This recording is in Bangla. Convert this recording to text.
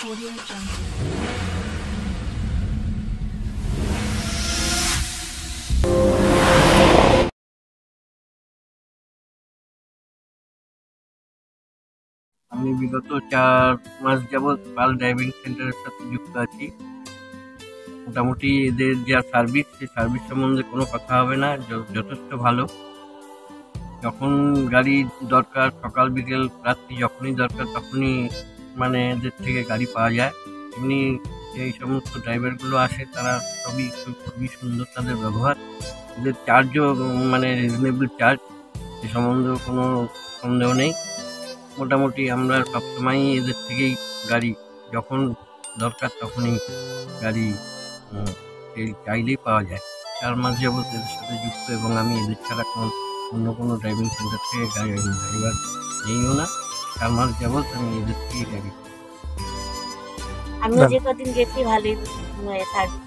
Audio Jungle. আমি বিগত 4 মাস যাবৎ পাল ড্রাইভিং সেন্টারের সাথে যুক্ত আছি। মোটামুটি এদের যা সার্ভিস, সেই সার্ভিস সম্বন্ধে কোনো কথা হবে না, যথেষ্ট ভালো। যখন গাড়ি দরকার, সকাল বিকেল রাত্রি যখনই দরকার তখনই মানে এদের থেকে গাড়ি পাওয়া যায়। এমনি এই সমস্ত ড্রাইভারগুলো আসে তারা খুবই সুন্দর তাদের ব্যবহার। এদের চার্জও মানে রিজনেবল চার্জ, এ সম্বন্ধেও কোনো সন্দেহ নেই। মোটামুটি আমরা সবসময়ই এদের থেকেই গাড়ি যখন দরকার তখনই গাড়ি চাইলেই পাওয়া যায়। 4 মাস যাবৎ এদের সাথে যুক্ত এবং আমি এদের ছাড়া অন্য কোনো ড্রাইভিং সেন্টার থেকে ড্রাইভার নেইও না। 4 মাস যাবৎ আমি এদের থেকেই গাড়ি। আমিও যে কদিন গেছি ভালোই সার্ভিস